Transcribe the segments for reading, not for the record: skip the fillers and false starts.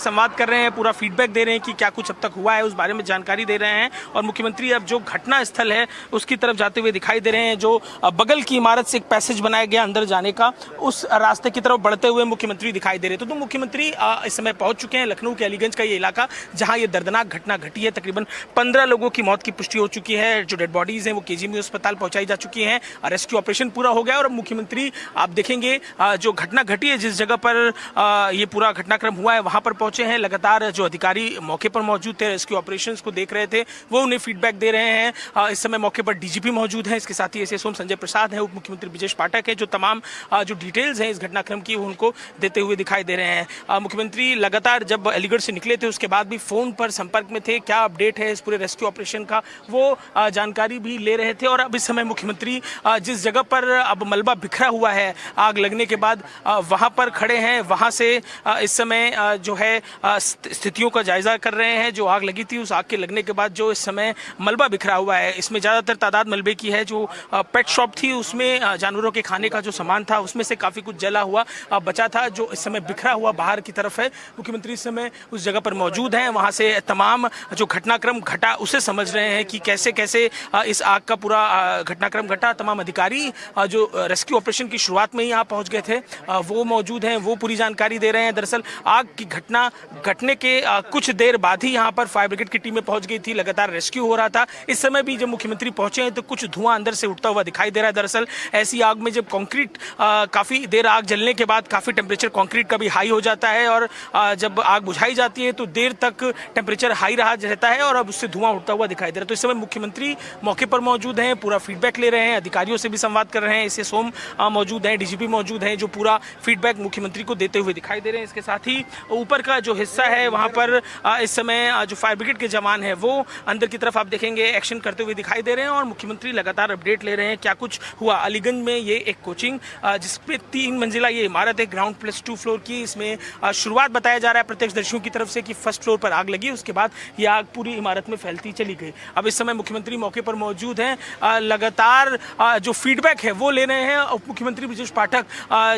संवाद कर रहे हैं, पूरा फीडबैक दे रहे हैं कि क्या कुछ अब तक हुआ है उस बारे में जानकारी दे रहे हैं। और मुख्यमंत्री अब जो घटना स्थल है उसकी तरफ जाते हुए दिखाई दे रहे हैं। जो बगल की इमारत से एक पैसेज बनाया गया अंदर जाने का, उस रास्ते की तरफ बढ़ते हुए मुख्यमंत्री दिखाई दे रहे हैं। तो मुख्यमंत्री इस समय पहुंच चुके हैं लखनऊ के अलीगंज का ये इलाका जहां ये दर्दनाक घटना घटी है। तकरीबन 15 लोगों की मौत की पुष्टि हो चुकी है। जो डेड बॉडीज हैं वो केजीएमयू अस्पताल पहुंचाई जा चुकी हैं। रेस्क्यू ऑपरेशन पूरा हो गया और अब मुख्यमंत्री आप देखेंगे जो घटना घटी है, जिस जगह पर ये पूरा घटनाक्रम हुआ है वहां पर पहुंचे हैं। लगातार जो अधिकारी मौके पर मौजूद थे, रेस्क्यू ऑपरेशंस को देख रहे थे, वो उन्हें फीडबैक दे रहे हैं। इस समय मौके पर डीजीपी मौजूद हैं, इसके साथ ही एसएसओ संजय प्रसाद हैं, उप मुख्यमंत्री ब्रजेश पाठक है, जो तमाम जो डिटेल्स हैं इस घटनाक्रम की उनको देते हुए दिखाई दे रहे हैं। मुख्यमंत्री लगातार जब अलीगढ़ से निकले थे उसके बाद भी फोन पर संपर्क में थे, क्या अपडेट है इस पूरे रेस्क्यू ऑपरेशन का वो जानकारी भी ले रहे थे। और अब इस समय मुख्यमंत्री जिस जगह पर अब मलबा बिखरा हुआ है आग लगने के बाद वहां पर खड़े हैं, वहां से इस समय जो है स्थितियों का जायजा कर रहे हैं। जो आग लगी थी उस आग के लगने के बाद जो इस समय मलबा बिखरा हुआ है, इसमें ज़्यादातर तादाद मलबे की है। जो पेट शॉप थी उसमें जानवरों के खाने का जो सामान था उसमें से काफ़ी कुछ जला हुआ बचा था, जो इस समय बिखरा हुआ बाहर की तरफ है। मुख्यमंत्री इस समय उस जगह पर मौजूद हैं, वहाँ से तमाम जो घटनाक्रम घटा उसे समझ रहे हैं कि कैसे कैसे इस आग का पूरा घटनाक्रम घटा। तमाम अधिकारी जो रेस्क्यू ऑपरेशन की शुरुआत में ही यहाँ पहुँच गए थे वो मौजूद हैं, वो पूरी जानकारी दे रहे हैं। दरअसल आग की घटना घटने के कुछ देर बाद ही यहाँ पर फायर ब्रिगेड की टीमें पहुंच गई थी, लगातार रेस्क्यू हो रहा था। इस समय भी जब मुख्यमंत्री पहुंचे हैं तो कुछ धुआं अंदर से उठता हुआ दिखाई दे रहा है। दरअसल ऐसी आग में जब कंक्रीट काफ़ी देर आग जलने के बाद काफ़ी टेम्परेचर कंक्रीट का भी हाई हो जाता है और जब आग बुझाई जाती है तो देर तक टेम्परेचर हाई रहा रहता है और अब उससे धुआं उठता हुआ दिखाई दे रहा है। तो इस समय मुख्यमंत्री मौके पर मौजूद हैं, पूरा फीडबैक ले रहे हैं, अधिकारियों से भी संवाद कर रहे हैं। इससे सोम मौजूद हैं, डीजीपी मौजूद हैं, जो पूरा फीडबैक मुख्यमंत्री को देते हुए दिखाई दे रहे हैं। इसके साथ ही ऊपर का जो हिस्सा है वहाँ पर इस समय जो फायर ब्रिगेड के जवान हैं वो अंदर की तरफ आप देखेंगे एक्शन करते हुए दिखाई दे रहे हैं और मुख्यमंत्री लगातार अपडेट ले रहे हैं क्या कुछ हुआ। अलीगंज में ये एक कोचिंग जिसपे 3 मंजिला ये इमारत है, ग्राउंड प्लस 2 फ्लोर की। इसमें शुरुआत बताया जा रहा है प्रत्यक्षदर्शियों की तरफ से कि फर्स्ट फ्लोर पर आग लगी, उसके बाद ये आग पूरी इमारत में फैलती चली गई। अब इस समय मुख्यमंत्री मौके पर मौजूद हैं, लगातार जो फीडबैक है वो ले रहे हैं। उप मुख्यमंत्री ब्रजेश पाठक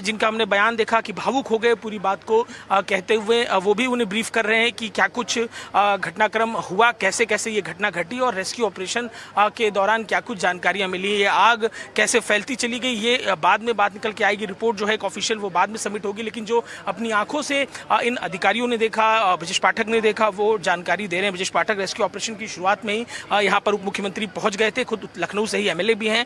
जिनका हमने बयान देखा कि भावुक हो गए पूरी बात को कहते हुए, वो भी उन्हें ब्रीफ कर रहे हैं कि क्या कुछ घटनाक्रम हुआ, कैसे कैसे ये घटना घटी और रेस्क्यू ऑपरेशन के दौरान क्या कुछ जानकारियां मिली, ये आग कैसे फैलती चली गई, ये बाद में बात निकल के आएगी। रिपोर्ट जो है एक ऑफिशियल वो बाद में सबमिट होगी, लेकिन जो अपनी आंखों से इन अधिकारियों ने देखा, ब्रजेश पाठक ने देखा, वो जानकारी दे रहे हैं। ब्रजेश पाठक रेस्क्यू ऑपरेशन की शुरुआत में ही यहाँ पर उप मुख्यमंत्री पहुँच गए थे, खुद लखनऊ से ही एमएलए भी हैं,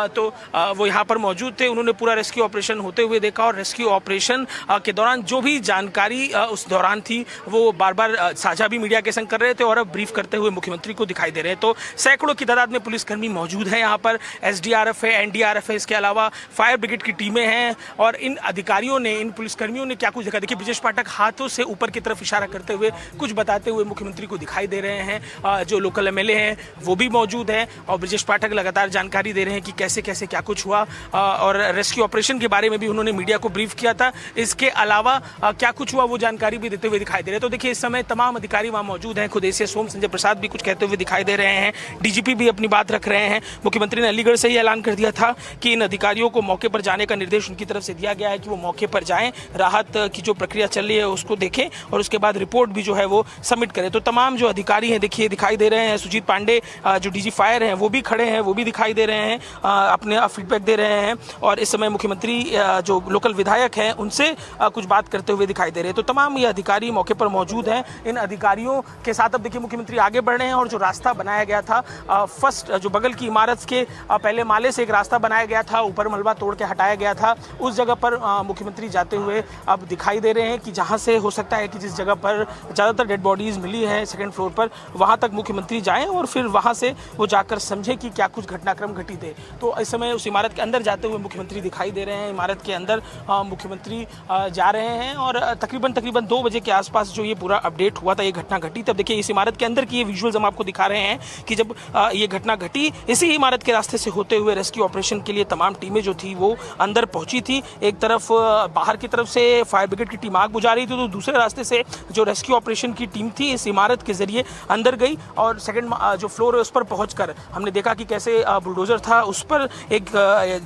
तो वो यहाँ पर मौजूद थे। उन्होंने पूरा रेस्क्यू ऑपरेशन होते हुए देखा और रेस्क्यू ऑपरेशन के दौरान जो भी जानकारी उस दौरान थी वो बार बार साझा भी मीडिया के संग कर रहे थे और अब ब्रीफ करते हुए मुख्यमंत्री को दिखाई दे रहे हैं। तो सैकड़ों की तादाद में पुलिसकर्मी मौजूद हैं यहाँ पर, एसडीआरएफ है, एनडीआरएफ है, इसके अलावा फायर ब्रिगेड की टीमें हैं और इन अधिकारियों ने, इन पुलिसकर्मियों ने क्या कुछ देखा। देखिए ब्रजेश पाठक हाथों से ऊपर की तरफ इशारा करते हुए कुछ बताते हुए मुख्यमंत्री को दिखाई दे रहे हैं। जो लोकल एमएलए हैं वो भी मौजूद हैं और ब्रजेश पाठक लगातार जानकारी दे रहे हैं कि कैसे कैसे क्या कुछ हुआ और रेस्क्यू ऑपरेशन के बारे में भी उन्होंने मीडिया को ब्रीफ किया था। इसके अलावा क्या कुछ हुआ वो जानकारी भी देते हुए दिखाई दे रहे हैं। तो देखिए इस समय तमाम अधिकारी वहाँ मौजूद हैं, खुद एसएसओ संजय प्रसाद भी कुछ कहते हुए दिखाई दे रहे हैं, डीजीपी भी अपनी बात रख रहे हैं। मुख्यमंत्री ने अलीगढ़ से ही ऐलान कर दिया था कि इन अधिकारियों को मौके पर जाने का निर्देश उनकी तरफ से दिया गया है कि वो मौके पर जाएं, राहत की जो प्रक्रिया चल रही है उसको देखें और उसके बाद रिपोर्ट भी जो है वो सबमिट करें। तो तमाम जो अधिकारी हैं देखिए दिखाई दे रहे हैं। सुजीत पांडे जो डीजी फायर हैं वो भी खड़े हैं, वो भी दिखाई दे रहे हैं, अपने फीडबैक दे रहे हैं और इस समय मुख्यमंत्री जो लोकल विधायक हैं उनसे कुछ बात करते हुए दिखाई दे रहे हैं। तो तमाम ये अधिकारी मौके पर मौजूद हैं। इन अधिकारियों के साथ अब देखिए मुख्यमंत्री आगे बढ़ रहे हैं और जो रास्ता बनाया गया था फर्स्ट जो बगल की इमारत के पहले माले से एक रास्ता बनाया गया था, ऊपर मलबा तोड़ के हटाया गया था, उस जगह पर मुख्यमंत्री जाते हुए अब दिखाई दे रहे हैं कि जहां से हो सकता है कि जिस जगह पर ज़्यादातर डेड बॉडीज़ मिली है सेकंड फ्लोर पर, वहां तक मुख्यमंत्री जाएं और फिर वहां से वो जाकर समझें कि क्या कुछ घटनाक्रम घटित है। तो इस समय उस इमारत के अंदर जाते हुए मुख्यमंत्री दिखाई दे रहे हैं। इमारत के अंदर मुख्यमंत्री जा रहे हैं और तकरीबन 2 बजे के आसपास जो ये पूरा अपडेट हुआ था, ये घटना घटी। तब देखिए इस इमारत के अंदर की ये विजुअल्स हम आपको दिखा रहे हैं कि जब ये घटना घटी इसी इमारत के रास्ते से होते हुए रेस्क्यू ऑपरेशन के लिए तमाम टीमें जो थी वो अंदर पहुंची थी। एक तरफ बाहर की तरफ से फायर ब्रिगेड की टीम आग बुझा रही थी, तो दूसरे रास्ते से जो रेस्क्यू ऑपरेशन की टीम थी इस इमारत के जरिए अंदर गई और सेकंड जो फ्लोर है उस पर पहुंचकर हमने देखा कि कैसे बुलडोजर था उस पर एक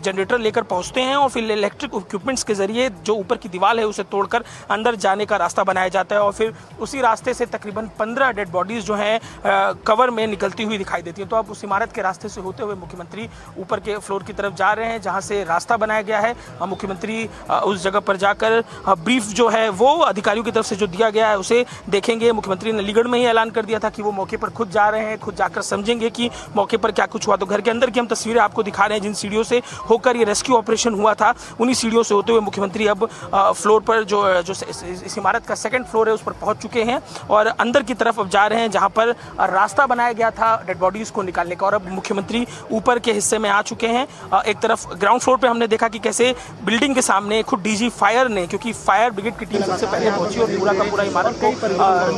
जनरेटर लेकर पहुंचते हैं और फिर इलेक्ट्रिक इक्विपमेंट्स के जरिए जो ऊपर की दीवार है उसे तोड़कर अंदर जाने का रास्ता बनाया बनाया जाता है और फिर उसी रास्ते से तकरीबन 15 डेड बॉडीज जो हैं कवर में निकलती हुई दिखाई देती है। तो अब उस इमारत के रास्ते से होते हुए मुख्यमंत्री ऊपर के फ्लोर की तरफ जा रहे हैं जहां से रास्ता बनाया गया है। मुख्यमंत्री उस जगह पर जाकर ब्रीफ जो है वो अधिकारियों की तरफ से जो दिया गया है उसे देखेंगे। मुख्यमंत्री ने अलीगढ़ में ही ऐलान कर दिया था कि वो मौके पर खुद जा रहे हैं, खुद जाकर समझेंगे कि मौके पर क्या कुछ हुआ। तो घर के अंदर की हम तस्वीरें आपको दिखा रहे हैं जिन सीढ़ियों से होकर ये रेस्क्यू ऑपरेशन हुआ था, उन्हीं सीढ़ियों से होते हुए मुख्यमंत्री अब फ्लोर पर जो इस इमारत का सेकंड फ्लोर है उस पर पहुंच चुके हैं और अंदर की तरफ अब जा रहे हैं जहां पर रास्ता बनाया गया था डेड बॉडीज को निकालने का। और अब मुख्यमंत्री ऊपर के हिस्से में आ चुके हैं। एक तरफ ग्राउंड फ्लोर पे हमने देखा कि कैसे बिल्डिंग के सामने खुद डीजी फायर ने, क्योंकि फायर ब्रिगेड की टीम सबसे पहले पहुंची और पूरा का पूरा इमारत को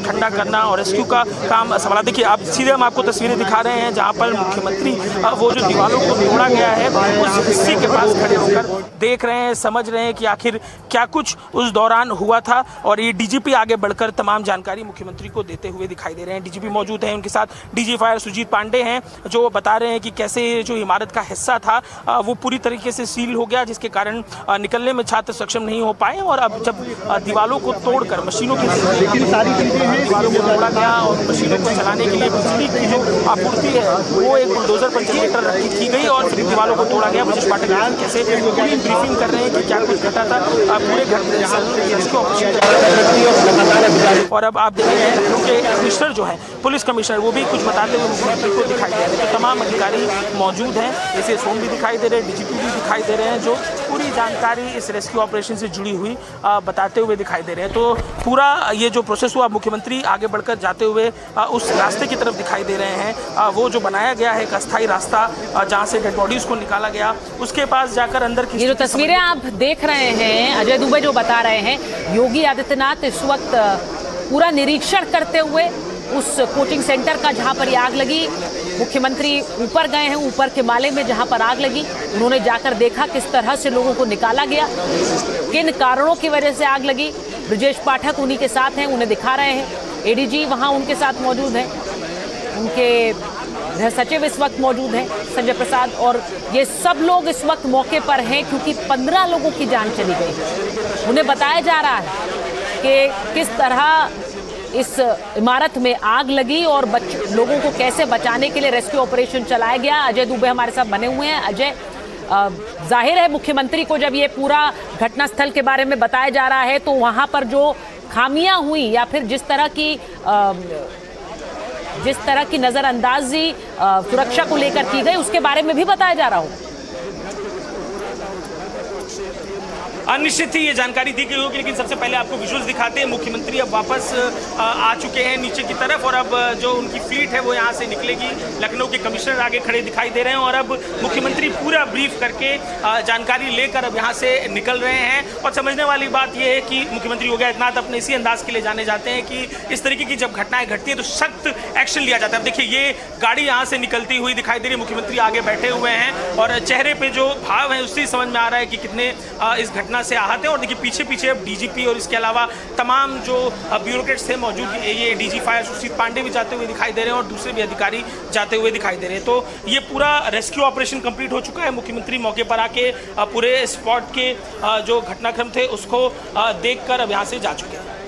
ठंडा करना और रेस्क्यू का काम संभाला। देखिए आप सीधे हम आपको तस्वीरें दिखा रहे हैं जहां पर मुख्यमंत्री वो जो दीवारों को तोड़ा गया है उस हिस्से के पास खड़े होकर देख रहे हैं, समझ रहे हैं कि आखिर क्या कुछ उस दौरान हुआ था। और ये डीजीपी आगे बढ़कर तमाम जानकारी मुख्यमंत्री को देते हुए दिखाई दे रहे हैं। डीजीपी मौजूद हैं, उनके साथ डीजी फायर सुजीत पांडे हैं जो बता रहे हैं कि कैसे जो इमारत का हिस्सा था वो पूरी तरीके से सील हो गया जिसके कारण निकलने में छात्र सक्षम नहीं हो पाए। और अब जब दीवारों को तोड़कर मशीनों की दीवारों को तोड़ा गया और मशीनों को चलाने के लिए बिजली की जो आपूर्ति है वो एक बुलडोजर पर जनरेटर की गई और फिर दीवारों को तोड़ा गया। ब्रजेश पाठक कैसे पूरी ब्रीफिंग कर रहे हैं कि क्या कुछ घटा था पूरे घटने और अब आप देख रहे हैं उनके कमिश्नर जो है पुलिस कमिश्नर वो भी कुछ बताते हुए मुख्यमंत्री को दिखाई दे रहे हैं। तो तमाम अधिकारी मौजूद हैं, जैसे सोम भी दिखाई दे रहे हैं, डीजीपी भी दिखाई दे रहे हैं जो पूरी जानकारी इस रेस्क्यू ऑपरेशन से जुड़ी हुई बताते हुए दिखाई दे रहे हैं। तो पूरा ये जो प्रोसेस हुआ मुख्यमंत्री आगे बढ़कर जाते हुए उस रास्ते की तरफ दिखाई दे रहे हैं, वो जो बनाया गया है एक अस्थायी रास्ता जहाँ से डेड बॉडीज को निकाला गया उसके पास जाकर अंदर की ये जो तस्वीरें आप देख रहे हैं अजय दुबे जो बता रहे हैं, योगी आदित्यनाथ इस वक्त पूरा निरीक्षण करते हुए उस कोचिंग सेंटर का जहां पर ये आग लगी, मुख्यमंत्री ऊपर गए हैं, ऊपर के माले में जहां पर आग लगी उन्होंने जाकर देखा किस तरह से लोगों को निकाला गया, किन कारणों की वजह से आग लगी। ब्रजेश पाठक उन्हीं के साथ हैं, उन्हें दिखा रहे हैं। एडीजी वहां उनके साथ मौजूद हैं, उनके गृह सचिव इस वक्त मौजूद हैं संजय प्रसाद, और ये सब लोग इस वक्त मौके पर हैं क्योंकि 15 लोगों की जान चली गई। उन्हें बताया जा रहा है कि किस तरह इस इमारत में आग लगी और लोगों को कैसे बचाने के लिए रेस्क्यू ऑपरेशन चलाया गया। अजय दुबे हमारे साथ बने हुए हैं। अजय, जाहिर है मुख्यमंत्री को जब ये पूरा घटनास्थल के बारे में बताया जा रहा है तो वहां पर जो खामियां हुई या फिर जिस तरह की नजरअंदाजी सुरक्षा को लेकर की गई उसके बारे में भी बताया जा रहा हो। निश्चित ही ये जानकारी दी गई होगी, लेकिन सबसे पहले आपको विजुअल्स दिखाते हैं। मुख्यमंत्री अब वापस आ चुके हैं नीचे की तरफ और अब जो उनकी फ्लीट है वो यहाँ से निकलेगी। लखनऊ के कमिश्नर आगे खड़े दिखाई दे रहे हैं और अब मुख्यमंत्री पूरा ब्रीफ करके जानकारी लेकर अब यहाँ से निकल रहे हैं। और समझने वाली बात यह है कि मुख्यमंत्री योगी आदित्यनाथ अपने इसी अंदाज के लिए जाने जाते हैं कि इस तरीके की जब घटनाएं घटती हैं तो सख्त एक्शन लिया जाता है। अब देखिए ये गाड़ी यहाँ से निकलती हुई दिखाई दे रही है, मुख्यमंत्री आगे बैठे हुए हैं और चेहरे पर जो भाव है उससे समझ में आ रहा है कि कितने इस घटना से आहत है। और देखिए पीछे पीछे अब डीजीपी और इसके अलावा तमाम जो ब्यूरोक्रेट्स थे मौजूद, ये डीजी फायर सुजीत पांडे भी जाते हुए दिखाई दे रहे हैं और दूसरे भी अधिकारी जाते हुए दिखाई दे रहे हैं। तो ये पूरा रेस्क्यू ऑपरेशन कंप्लीट हो चुका है। मुख्यमंत्री मौके पर आके पूरे स्पॉट के जो घटनाक्रम थे उसको देखकर अब यहाँ से जा चुके हैं।